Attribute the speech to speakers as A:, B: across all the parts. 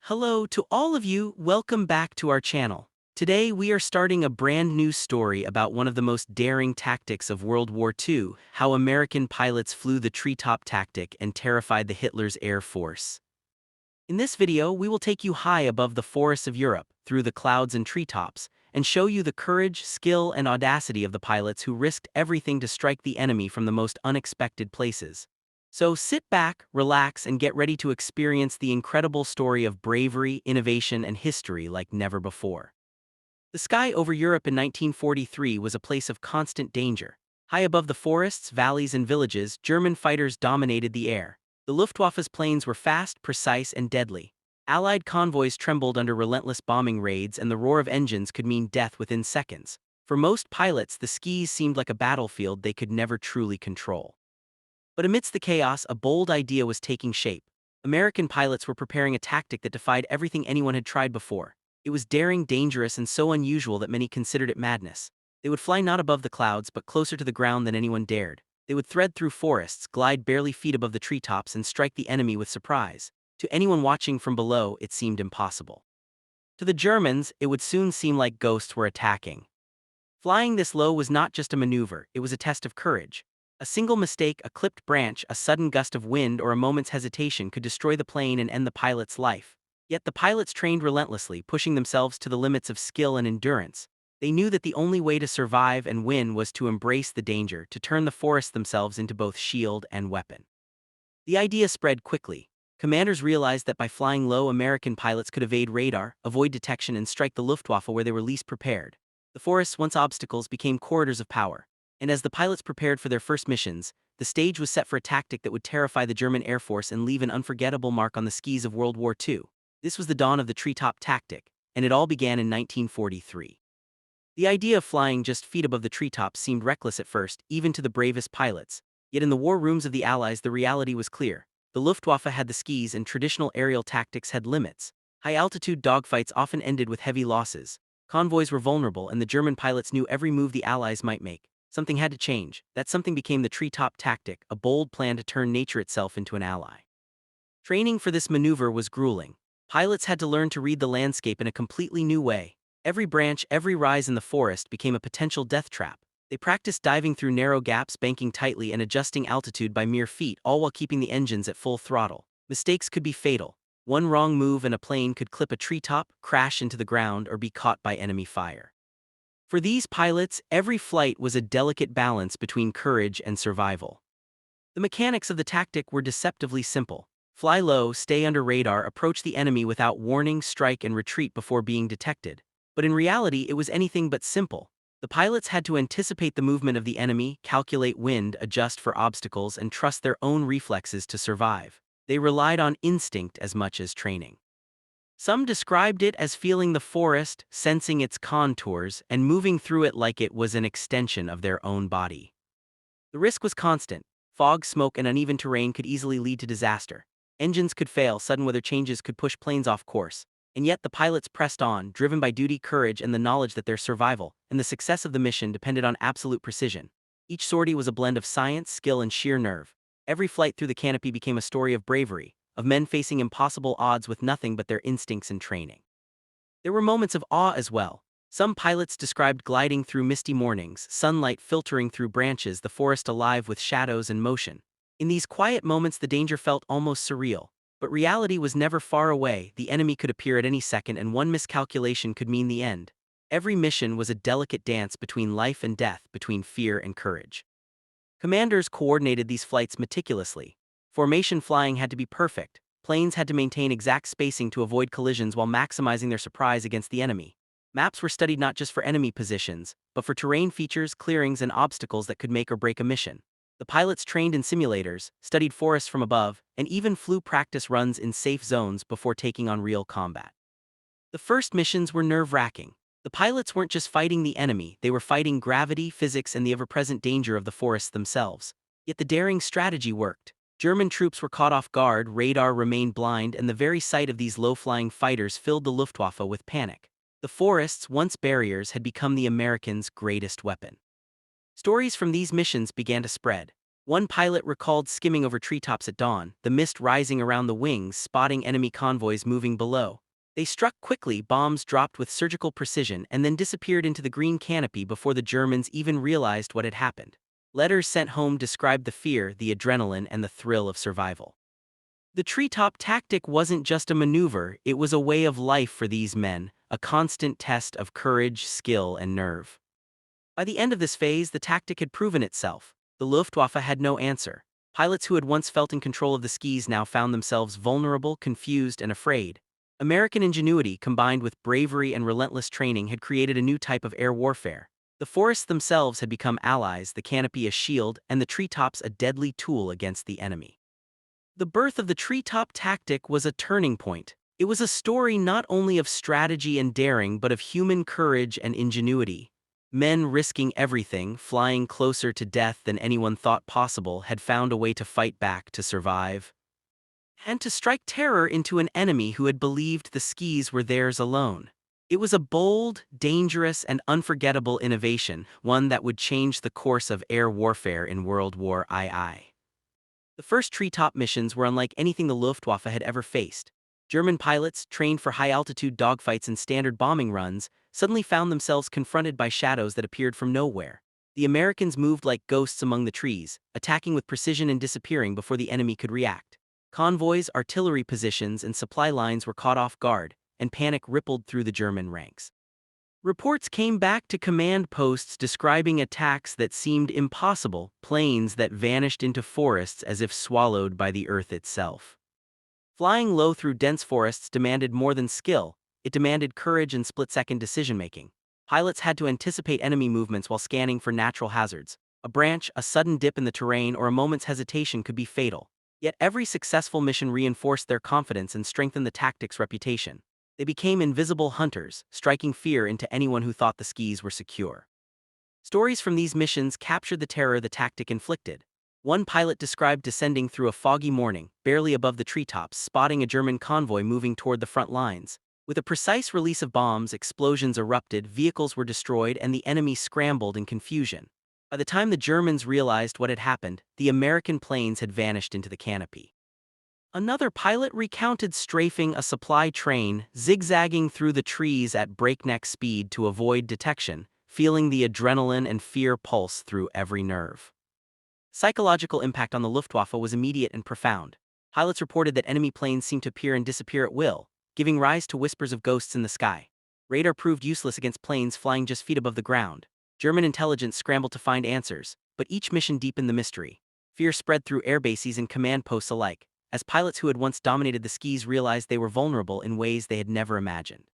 A: Hello to all of you, welcome back to our channel. Today we are starting a brand new story about one of the most daring tactics of World War II, how American pilots flew the treetop tactic and terrified the Hitler's Air Force. In this video we will take you high above the forests of Europe, through the clouds and treetops, and show you the courage, skill and audacity of the pilots who risked everything to strike the enemy from the most unexpected places. So sit back, relax, and get ready to experience the incredible story of bravery, innovation, and history like never before. The sky over Europe in 1943 was a place of constant danger. High above the forests, valleys, and villages, German fighters dominated the air. The Luftwaffe's planes were fast, precise, and deadly. Allied convoys trembled under relentless bombing raids, and the roar of engines could mean death within seconds. For most pilots, the skies seemed like a battlefield they could never truly control. But amidst the chaos, a bold idea was taking shape. American pilots were preparing a tactic that defied everything anyone had tried before. It was daring, dangerous, and so unusual that many considered it madness. They would fly not above the clouds but closer to the ground than anyone dared. They would thread through forests, glide barely feet above the treetops, and strike the enemy with surprise. To anyone watching from below, it seemed impossible. To the Germans, it would soon seem like ghosts were attacking. Flying this low was not just a maneuver, it was a test of courage. A single mistake, a clipped branch, a sudden gust of wind, or a moment's hesitation could destroy the plane and end the pilot's life. Yet the pilots trained relentlessly, pushing themselves to the limits of skill and endurance. They knew that the only way to survive and win was to embrace the danger, to turn the forests themselves into both shield and weapon. The idea spread quickly. Commanders realized that by flying low, American pilots could evade radar, avoid detection, and strike the Luftwaffe where they were least prepared. The forests, once obstacles, became corridors of power. And as the pilots prepared for their first missions, the stage was set for a tactic that would terrify the German Air Force and leave an unforgettable mark on the skies of World War II. This was the dawn of the treetop tactic, and it all began in 1943. The idea of flying just feet above the treetops seemed reckless at first, even to the bravest pilots. Yet in the war rooms of the Allies, the reality was clear. The Luftwaffe had the skis, and traditional aerial tactics had limits. High-altitude dogfights often ended with heavy losses. Convoys were vulnerable, and the German pilots knew every move the Allies might make. Something had to change. That something became the treetop tactic, a bold plan to turn nature itself into an ally. Training for this maneuver was grueling. Pilots had to learn to read the landscape in a completely new way. Every branch, every rise in the forest became a potential death trap. They practiced diving through narrow gaps, banking tightly, and adjusting altitude by mere feet, all while keeping the engines at full throttle. Mistakes could be fatal. One wrong move and a plane could clip a treetop, crash into the ground, or be caught by enemy fire. For these pilots, every flight was a delicate balance between courage and survival. The mechanics of the tactic were deceptively simple. Fly low, stay under radar, approach the enemy without warning, strike and retreat before being detected. But in reality, it was anything but simple. The pilots had to anticipate the movement of the enemy, calculate wind, adjust for obstacles, and trust their own reflexes to survive. They relied on instinct as much as training. Some described it as feeling the forest, sensing its contours, and moving through it like it was an extension of their own body. The risk was constant. Fog, smoke, and uneven terrain could easily lead to disaster. Engines could fail, sudden weather changes could push planes off course. And yet the pilots pressed on, driven by duty, courage, and the knowledge that their survival and the success of the mission depended on absolute precision. Each sortie was a blend of science, skill, and sheer nerve. Every flight through the canopy became a story of bravery, of men facing impossible odds with nothing but their instincts and training. There were moments of awe as well. Some pilots described gliding through misty mornings, sunlight filtering through branches, the forest alive with shadows and motion. In these quiet moments, the danger felt almost surreal. But reality was never far away. The enemy could appear at any second, and one miscalculation could mean the end. Every mission was a delicate dance between life and death, between fear and courage. Commanders coordinated these flights meticulously. Formation flying had to be perfect. Planes had to maintain exact spacing to avoid collisions while maximizing their surprise against the enemy. Maps were studied not just for enemy positions, but for terrain features, clearings, and obstacles that could make or break a mission. The pilots trained in simulators, studied forests from above, and even flew practice runs in safe zones before taking on real combat. The first missions were nerve-wracking. The pilots weren't just fighting the enemy, they were fighting gravity, physics, and the ever-present danger of the forests themselves. Yet the daring strategy worked. German troops were caught off guard, radar remained blind, and the very sight of these low-flying fighters filled the Luftwaffe with panic. The forests, once barriers, had become the Americans' greatest weapon. Stories from these missions began to spread. One pilot recalled skimming over treetops at dawn, the mist rising around the wings, spotting enemy convoys moving below. They struck quickly, bombs dropped with surgical precision, and then disappeared into the green canopy before the Germans even realized what had happened. Letters sent home described the fear, the adrenaline, and the thrill of survival. The treetop tactic wasn't just a maneuver, it was a way of life for these men, a constant test of courage, skill, and nerve. By the end of this phase, the tactic had proven itself. The Luftwaffe had no answer. Pilots who had once felt in control of the skies now found themselves vulnerable, confused, and afraid. American ingenuity, combined with bravery and relentless training, had created a new type of air warfare. The forests themselves had become allies, the canopy a shield, and the treetops a deadly tool against the enemy. The birth of the treetop tactic was a turning point. It was a story not only of strategy and daring but of human courage and ingenuity. Men risking everything, flying closer to death than anyone thought possible, had found a way to fight back, to survive, and to strike terror into an enemy who had believed the skis were theirs alone. It was a bold, dangerous, and unforgettable innovation, one that would change the course of air warfare in World War II. The first treetop missions were unlike anything the Luftwaffe had ever faced. German pilots, trained for high-altitude dogfights and standard bombing runs, suddenly found themselves confronted by shadows that appeared from nowhere. The Americans moved like ghosts among the trees, attacking with precision and disappearing before the enemy could react. Convoys, artillery positions, and supply lines were caught off guard, and panic rippled through the German ranks. Reports came back to command posts describing attacks that seemed impossible, planes that vanished into forests as if swallowed by the earth itself. Flying low through dense forests demanded more than skill, it demanded courage and split-second decision-making. Pilots had to anticipate enemy movements while scanning for natural hazards. A branch, a sudden dip in the terrain, or a moment's hesitation could be fatal. Yet every successful mission reinforced their confidence and strengthened the tactic's reputation. They became invisible hunters, striking fear into anyone who thought the skis were secure. Stories from these missions captured the terror the tactic inflicted. One pilot described descending through a foggy morning, barely above the treetops, spotting a German convoy moving toward the front lines. With a precise release of bombs, explosions erupted, vehicles were destroyed, and the enemy scrambled in confusion. By the time the Germans realized what had happened, the American planes had vanished into the canopy. Another pilot recounted strafing a supply train, zigzagging through the trees at breakneck speed to avoid detection, feeling the adrenaline and fear pulse through every nerve. Psychological impact on the Luftwaffe was immediate and profound. Pilots reported that enemy planes seemed to appear and disappear at will, giving rise to whispers of ghosts in the sky. Radar proved useless against planes flying just feet above the ground. German intelligence scrambled to find answers, but each mission deepened the mystery. Fear spread through air bases and command posts alike, as pilots who had once dominated the skis realized they were vulnerable in ways they had never imagined.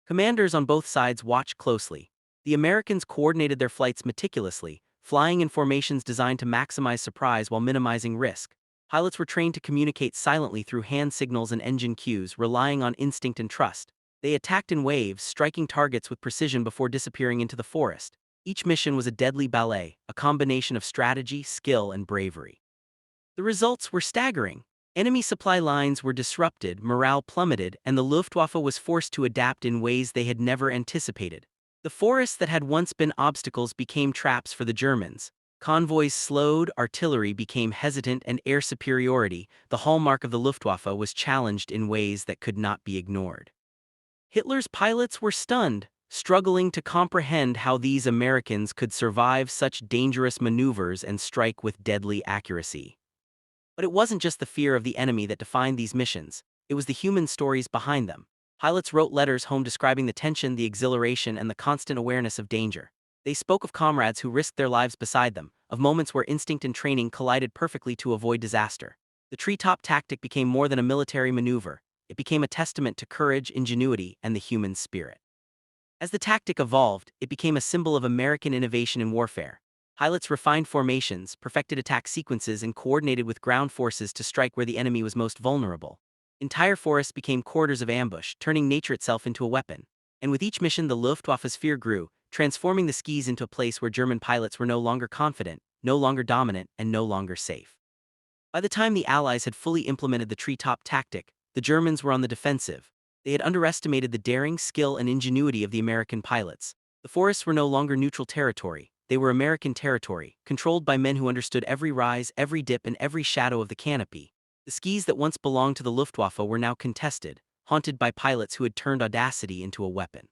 A: Commanders on both sides watched closely. The Americans coordinated their flights meticulously, flying in formations designed to maximize surprise while minimizing risk. Pilots were trained to communicate silently through hand signals and engine cues, relying on instinct and trust. They attacked in waves, striking targets with precision before disappearing into the forest. Each mission was a deadly ballet, a combination of strategy, skill, and bravery. The results were staggering. Enemy supply lines were disrupted, morale plummeted, and the Luftwaffe was forced to adapt in ways they had never anticipated. The forests that had once been obstacles became traps for the Germans. Convoys slowed, artillery became hesitant, and air superiority, the hallmark of the Luftwaffe, was challenged in ways that could not be ignored. Hitler's pilots were stunned, struggling to comprehend how these Americans could survive such dangerous maneuvers and strike with deadly accuracy. But it wasn't just the fear of the enemy that defined these missions, it was the human stories behind them. Pilots wrote letters home describing the tension, the exhilaration, and the constant awareness of danger. They spoke of comrades who risked their lives beside them, of moments where instinct and training collided perfectly to avoid disaster. The treetop tactic became more than a military maneuver. It became a testament to courage, ingenuity, and the human spirit. As the tactic evolved, it became a symbol of American innovation in warfare. Pilots refined formations, perfected attack sequences, and coordinated with ground forces to strike where the enemy was most vulnerable. Entire forests became corridors of ambush, turning nature itself into a weapon. And with each mission, the Luftwaffe's fear grew, transforming the skis into a place where German pilots were no longer confident, no longer dominant, and no longer safe. By the time the Allies had fully implemented the treetop tactic, the Germans were on the defensive. They had underestimated the daring, skill, and ingenuity of the American pilots. The forests were no longer neutral territory. they were American territory, controlled by men who understood every rise, every dip, and every shadow of the canopy. The skis that once belonged to the Luftwaffe were now contested, haunted by pilots who had turned audacity into a weapon.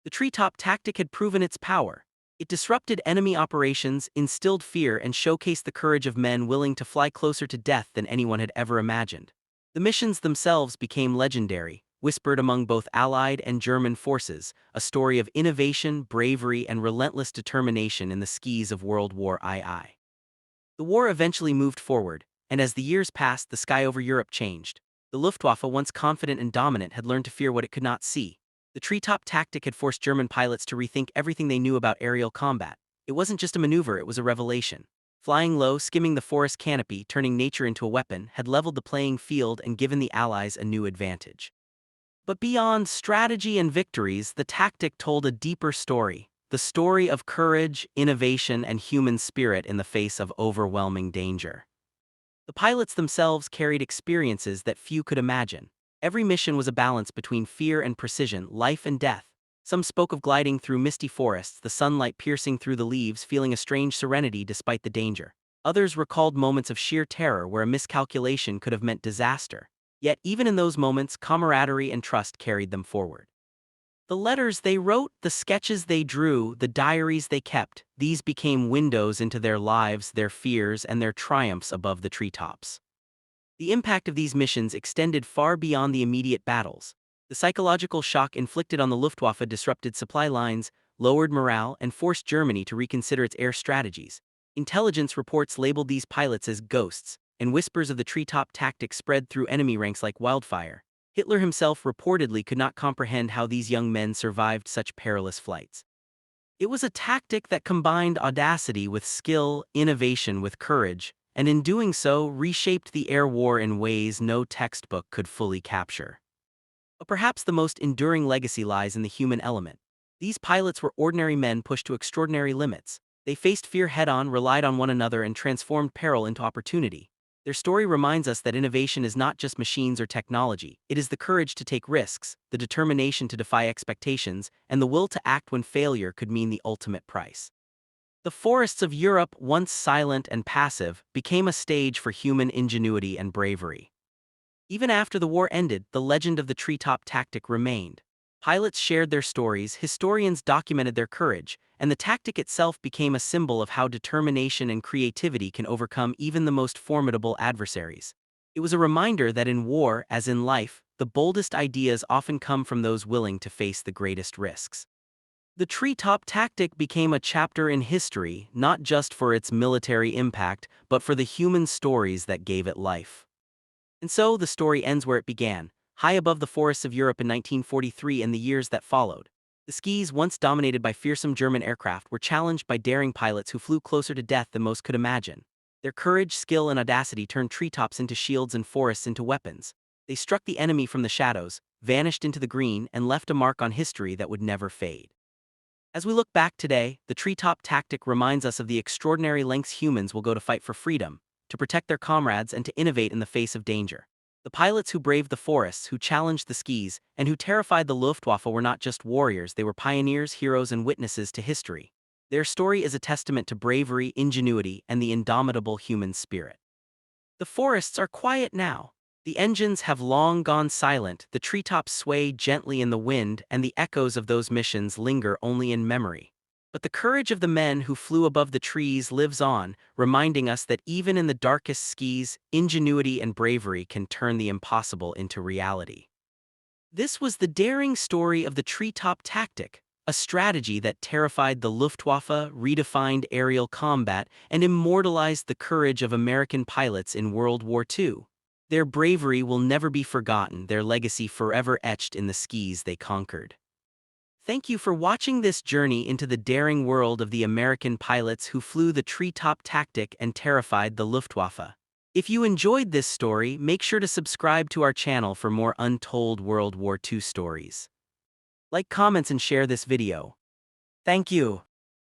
A: The treetop tactic had proven its power. It disrupted enemy operations, instilled fear, and showcased the courage of men willing to fly closer to death than anyone had ever imagined. The missions themselves became legendary, whispered among both Allied and German forces, a story of innovation, bravery, and relentless determination in the skis of World War II. The war eventually moved forward, and as the years passed, the sky over Europe changed. The Luftwaffe, once confident and dominant, had learned to fear what it could not see. The treetop tactic had forced German pilots to rethink everything they knew about aerial combat. It wasn't just a maneuver, it was a revelation. Flying low, skimming the forest canopy, turning nature into a weapon, had leveled the playing field and given the Allies a new advantage. But beyond strategy and victories, the tactic told a deeper story. The story of courage, innovation, and human spirit in the face of overwhelming danger. The pilots themselves carried experiences that few could imagine. Every mission was a balance between fear and precision, life and death. Some spoke of gliding through misty forests, the sunlight piercing through the leaves, feeling a strange serenity despite the danger. Others recalled moments of sheer terror where a miscalculation could have meant disaster. Yet even in those moments, camaraderie and trust carried them forward. The letters they wrote, the sketches they drew, the diaries they kept, these became windows into their lives, their fears, and their triumphs above the treetops. The impact of these missions extended far beyond the immediate battles. The psychological shock inflicted on the Luftwaffe disrupted supply lines, lowered morale, and forced Germany to reconsider its air strategies. Intelligence reports labeled these pilots as ghosts, and whispers of the treetop tactic spread through enemy ranks like wildfire. Hitler himself reportedly could not comprehend how these young men survived such perilous flights. It was a tactic that combined audacity with skill, innovation with courage, and in doing so reshaped the air war in ways no textbook could fully capture. But perhaps the most enduring legacy lies in the human element. These pilots were ordinary men pushed to extraordinary limits. They faced fear head-on, relied on one another, and transformed peril into opportunity. Their story reminds us that innovation is not just machines or technology, it is the courage to take risks, the determination to defy expectations, and the will to act when failure could mean the ultimate price. The forests of Europe, once silent and passive, became a stage for human ingenuity and bravery. Even after the war ended, the legend of the treetop tactic remained. Pilots shared their stories, historians documented their courage, and the tactic itself became a symbol of how determination and creativity can overcome even the most formidable adversaries. It was a reminder that in war, as in life, the boldest ideas often come from those willing to face the greatest risks. The treetop tactic became a chapter in history, not just for its military impact, but for the human stories that gave it life. And so the story ends where it began, high above the forests of Europe in 1943 and the years that followed. The skis, once dominated by fearsome German aircraft, were challenged by daring pilots who flew closer to death than most could imagine. Their courage, skill, and audacity turned treetops into shields and forests into weapons. They struck the enemy from the shadows, vanished into the green, and left a mark on history that would never fade. As we look back today, the treetop tactic reminds us of the extraordinary lengths humans will go to fight for freedom, to protect their comrades, and to innovate in the face of danger. The pilots who braved the forests, who challenged the skis, and who terrified the Luftwaffe were not just warriors, they were pioneers, heroes, and witnesses to history. Their story is a testament to bravery, ingenuity, and the indomitable human spirit. The forests are quiet now. The engines have long gone silent, the treetops sway gently in the wind, and the echoes of those missions linger only in memory. But the courage of the men who flew above the trees lives on, reminding us that even in the darkest skis, ingenuity and bravery can turn the impossible into reality. This was the daring story of the treetop tactic, a strategy that terrified the Luftwaffe, redefined aerial combat, and immortalized the courage of American pilots in World War II. Their bravery will never be forgotten, their legacy forever etched in the skis they conquered. Thank you for watching this journey into the daring world of the American pilots who flew the treetop tactic and terrified the Luftwaffe. If you enjoyed this story, make sure to subscribe to our channel for more untold World War II stories. Like, comments, and share this video. Thank you.